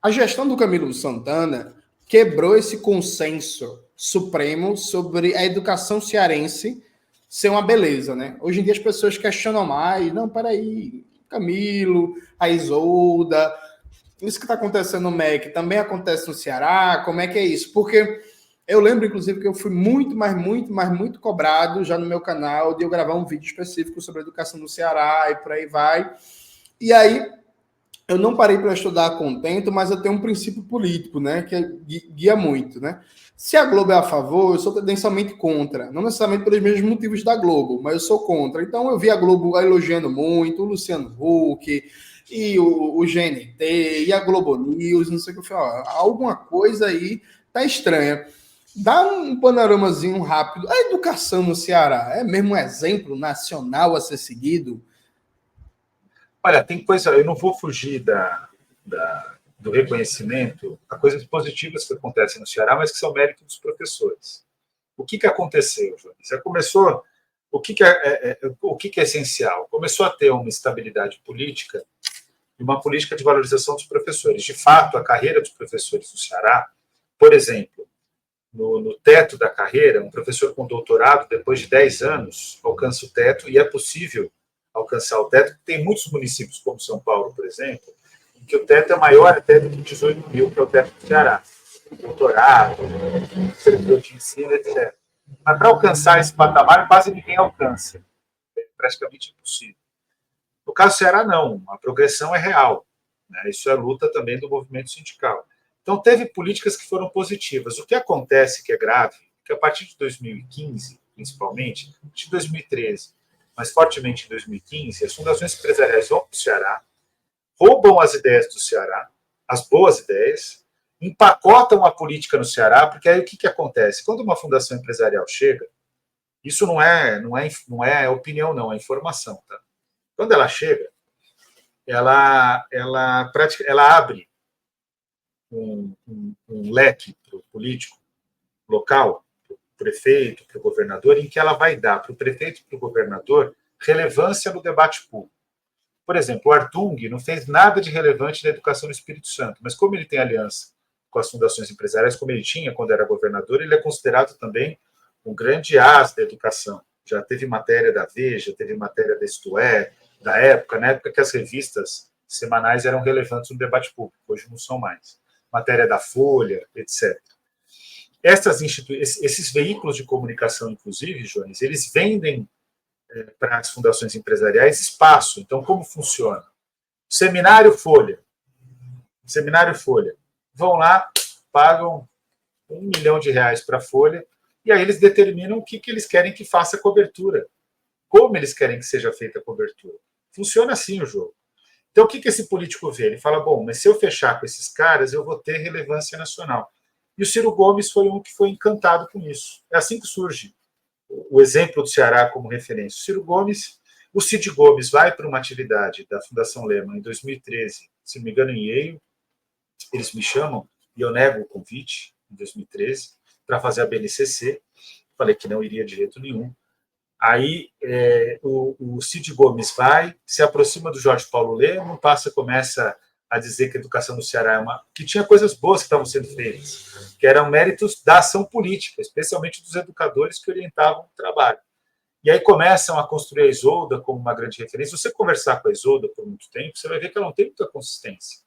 A gestão do Camilo Santana quebrou esse consenso supremo sobre a educação cearense ser uma beleza, né? Hoje em dia as pessoas questionam mais, não, peraí, Camilo, a Isolda, isso que está acontecendo no MEC também acontece no Ceará, como é que é isso? Porque eu lembro, inclusive, que eu fui muito cobrado já no meu canal de eu gravar um vídeo específico sobre a educação no Ceará e por aí vai. E aí, eu não parei para estudar contento, mas eu tenho um princípio político, né, que guia muito, né? Se a Globo é a favor, eu sou tendencialmente contra. Não necessariamente pelos mesmos motivos da Globo, mas eu sou contra. Então eu vi a Globo elogiando muito, o Luciano Huck, e o GNT, e a Globo News, não sei o que eu falei, ó, alguma coisa aí tá estranha. Dá um panoramazinho rápido. A educação no Ceará é mesmo um exemplo nacional a ser seguido? Olha, tem coisa, eu não vou fugir do reconhecimento a coisas positivas que acontecem no Ceará, mas que são mérito dos professores. O que aconteceu, João? Já começou. O que é essencial? Começou a ter uma estabilidade política e uma política de valorização dos professores. De fato, a carreira dos professores do Ceará, por exemplo, no teto da carreira, um professor com doutorado, depois de 10 anos, alcança o teto, e é possível alcançar o teto. Tem muitos municípios, como São Paulo, por exemplo, em que o teto é maior até do que 18 mil, que é o teto do Ceará. Doutorado, servidor de ensino, etc. Mas para alcançar esse patamar, quase ninguém alcança. É praticamente impossível. No caso do Ceará, não. A progressão é real. Né? Isso é luta também do movimento sindical. Então, teve políticas que foram positivas. O que acontece, que é grave, é que a partir de 2015, principalmente, a partir de 2013, mas fortemente em 2015, as fundações empresariais vão para o Ceará, roubam as ideias do Ceará, as boas ideias, empacotam a política no Ceará, porque aí o que acontece? Quando uma fundação empresarial chega, isso não é opinião, não, é informação. Tá? Quando ela chega, ela abre um leque para o político local, para o prefeito, para o governador, em que ela vai dar para o prefeito e para o governador relevância no debate público. Por exemplo, o Artung não fez nada de relevante na educação no Espírito Santo, mas como ele tem aliança com as fundações empresariais, como ele tinha quando era governador, ele é considerado também um grande as da educação. Já teve matéria da Veja, teve matéria da Isto É, da época, na época que as revistas semanais eram relevantes no debate público, hoje não são mais. Matéria da Folha, etc. Esses veículos de comunicação, inclusive, Jones, eles vendem para as fundações empresariais espaço. Então, como funciona? Seminário Folha. Vão lá, pagam R$ 1 milhão para a Folha, e aí eles determinam o que eles querem que faça a cobertura. Como eles querem que seja feita a cobertura. Funciona assim o jogo. Então, o que esse político vê? Ele fala, bom, mas se eu fechar com esses caras, eu vou ter relevância nacional. E o Ciro Gomes foi um que foi encantado com isso. É assim que surge o exemplo do Ceará como referência. O Cid Gomes vai para uma atividade da Fundação Lehman em 2013, se não me engano, em Yale. Eles me chamam e eu nego o convite, em 2013, para fazer a BNCC. Falei que não iria de jeito nenhum. Aí o Cid Gomes vai, se aproxima do Jorge Paulo Lehmann, começa a dizer que a educação no Ceará que tinha coisas boas que estavam sendo feitas, que eram méritos da ação política, especialmente dos educadores que orientavam o trabalho. E aí começam a construir a Isolda como uma grande referência. Se você conversar com a Isolda por muito tempo, você vai ver que ela não tem muita consistência.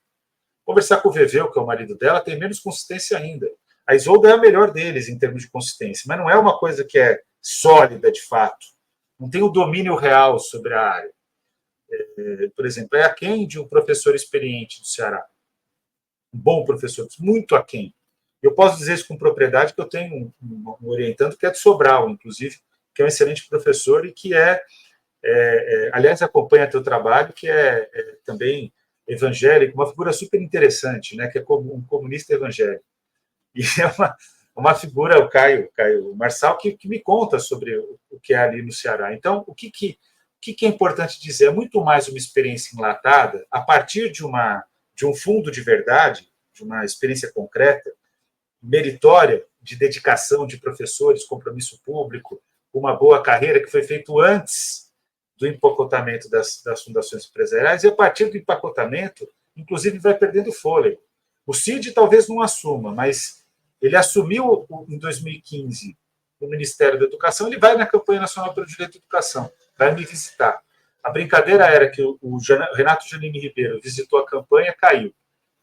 Conversar com o Veveu, que é o marido dela, tem menos consistência ainda. A Isolda é a melhor deles em termos de consistência, mas não é uma coisa que é sólida de fato. Não tem o domínio real sobre a área. Por exemplo, é aquém de um professor experiente do Ceará. Um bom professor, muito aquém. Eu posso dizer isso com propriedade, que eu tenho um orientando que é de Sobral, inclusive, que é um excelente professor e que aliás, acompanha teu trabalho, que é também evangélico, uma figura super interessante, né, que é um comunista evangélico. E é uma figura, o Caio Marçal, que me conta sobre o que é ali no Ceará. Então, o que é importante dizer? É muito mais uma experiência enlatada, a partir de um fundo de verdade, de uma experiência concreta, meritória, de dedicação de professores, compromisso público, uma boa carreira que foi feito antes do empacotamento das fundações empresariais, e a partir do empacotamento, inclusive, vai perdendo fôlego. O Cid talvez não assuma, mas ele assumiu em 2015 o Ministério da Educação, ele vai na campanha nacional pelo direito à educação, vai me visitar. A brincadeira era que o Renato Janine Ribeiro visitou a campanha, caiu,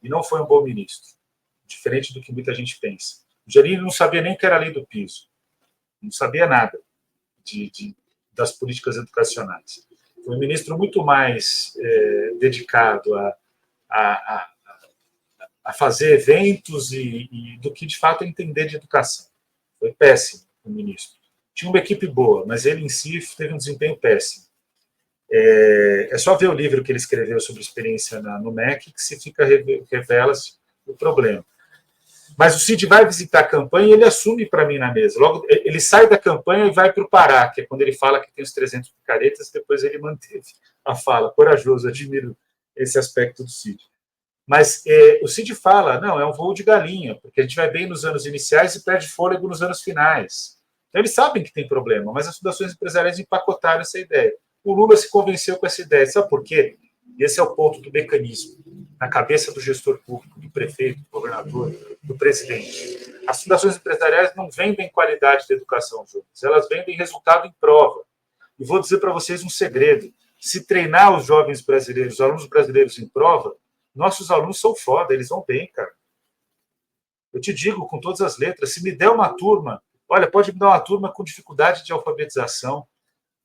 e não foi um bom ministro, diferente do que muita gente pensa. O Janine não sabia nem o que era a lei do piso, não sabia nada das políticas educacionais. Foi um ministro muito mais dedicado a fazer eventos do que, de fato, a entender de educação. Foi péssimo o ministro. Tinha uma equipe boa, mas ele em si teve um desempenho péssimo. É só ver o livro que ele escreveu sobre experiência no MEC que se revela-se o problema. Mas o Cid vai visitar a campanha e ele assume para mim na mesa. Logo, ele sai da campanha e vai para o Pará, que é quando ele fala que tem os 300 picaretas, depois ele manteve a fala. Corajoso, admiro esse aspecto do Cid. Mas o Cid fala, não, é um voo de galinha, porque a gente vai bem nos anos iniciais e perde fôlego nos anos finais. Então, eles sabem que tem problema, mas as fundações empresariais empacotaram essa ideia. O Lula se convenceu com essa ideia. Sabe por quê? Esse é o ponto do mecanismo, na cabeça do gestor público, do prefeito, do governador, do presidente. As fundações empresariais não vendem qualidade da educação, Jonas. Elas vendem resultado em prova. E vou dizer para vocês um segredo. Se treinar os jovens brasileiros, os alunos brasileiros em prova, nossos alunos são foda, eles vão bem, cara. Eu te digo com todas as letras, se me der uma turma, olha, pode me dar uma turma com dificuldade de alfabetização,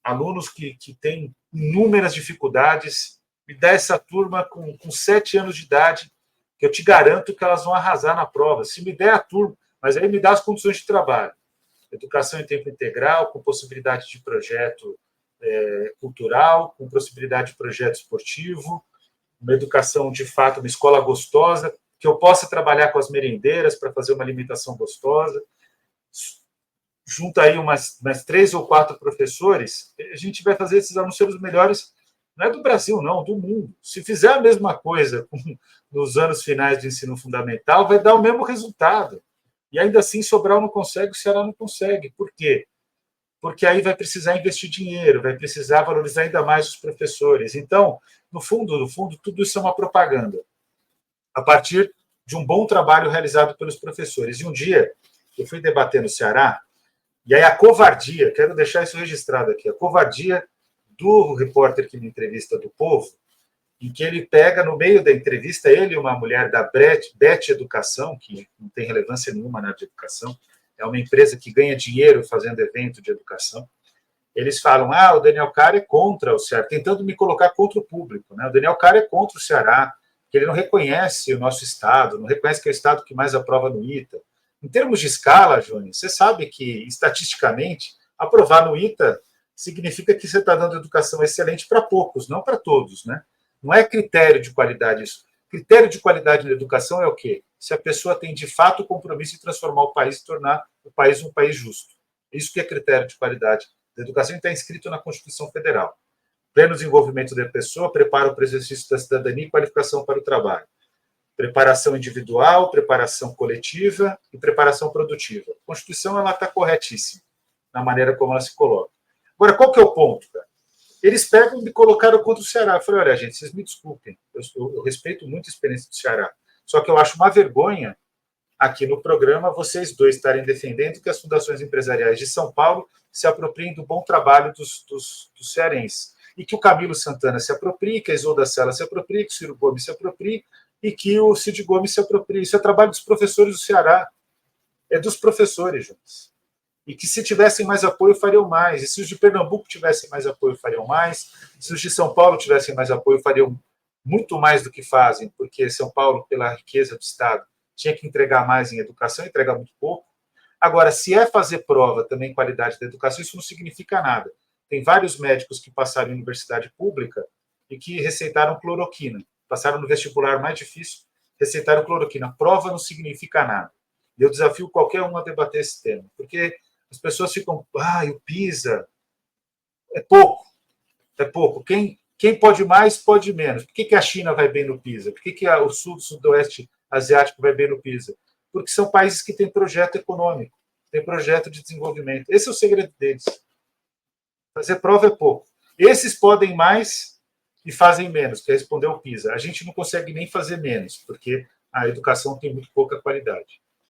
alunos que têm inúmeras dificuldades, me dá essa turma com 7 anos de idade, que eu te garanto que elas vão arrasar na prova. Se me der a turma, mas aí me dá as condições de trabalho. Educação em tempo integral, com possibilidade de projeto cultural, com possibilidade de projeto esportivo, uma educação de fato, uma escola gostosa, que eu possa trabalhar com as merendeiras para fazer uma alimentação gostosa. Junta aí umas 3 ou 4 professores, a gente vai fazer esses alunos ser os melhores, não é do Brasil, não, do mundo. Se fizer a mesma coisa nos anos finais do ensino fundamental, vai dar o mesmo resultado. E ainda assim, Sobral não consegue, o Ceará não consegue. Por quê? Porque aí vai precisar investir dinheiro, vai precisar valorizar ainda mais os professores. Então, no fundo, tudo isso é uma propaganda, a partir de um bom trabalho realizado pelos professores. E um dia, eu fui debater no Ceará, e aí a covardia, quero deixar isso registrado aqui, a covardia do repórter que me entrevista do Povo, em que ele pega no meio da entrevista, ele e uma mulher da Bet Educação, que não tem relevância nenhuma na área de educação, é uma empresa que ganha dinheiro fazendo evento de educação. Eles falam, o Daniel Cara é contra o Ceará, tentando me colocar contra o público. Né? O Daniel Cara é contra o Ceará, que ele não reconhece o nosso estado, não reconhece que é o estado que mais aprova no ITA. Em termos de escala, Júnior, você sabe que, estatisticamente, aprovar no ITA significa que você está dando educação excelente para poucos, não para todos. Né? Não é critério de qualidade isso. Critério de qualidade na educação é o quê? Se a pessoa tem, de fato, o compromisso de transformar o país e tornar o país um país justo. Isso que é critério de qualidade da educação e está inscrito na Constituição Federal. Pleno desenvolvimento da pessoa, preparo para o exercício da cidadania e qualificação para o trabalho. Preparação individual, preparação coletiva e preparação produtiva. A Constituição está corretíssima na maneira como ela se coloca. Agora, qual que é o ponto, cara? Eles pegam e me colocaram contra o Ceará. Eu falei, olha, gente, vocês me desculpem, eu respeito muito a experiência do Ceará, só que eu acho uma vergonha aqui no programa vocês dois estarem defendendo que as fundações empresariais de São Paulo se apropriem do bom trabalho dos cearenses. E que o Camilo Santana se aproprie, que a Isolda Sela se aproprie, que o Ciro Gomes se aproprie e que o Cid Gomes se aproprie. Isso é trabalho dos professores do Ceará. É dos professores, juntos. E que se tivessem mais apoio, fariam mais. E se os de Pernambuco tivessem mais apoio, fariam mais. Se os de São Paulo tivessem mais apoio, fariam muito mais do que fazem, porque São Paulo, pela riqueza do Estado, tinha que entregar mais em educação, entrega muito pouco. Agora, se é fazer prova também em qualidade da educação, isso não significa nada. Tem vários médicos que passaram em universidade pública e que receitaram cloroquina. Passaram no vestibular mais difícil, receitaram cloroquina. Prova não significa nada. E eu desafio qualquer um a debater esse tema, porque as pessoas ficam, o PISA é pouco. É pouco. Quem pode mais, pode menos. Por que a China vai bem no PISA? Por que o sudoeste asiático vai bem no PISA? Porque são países que têm projeto econômico, têm projeto de desenvolvimento. Esse é o segredo deles. Fazer prova é pouco. Esses podem mais e fazem menos, que é responder o PISA. A gente não consegue nem fazer menos, porque a educação tem muito pouca qualidade.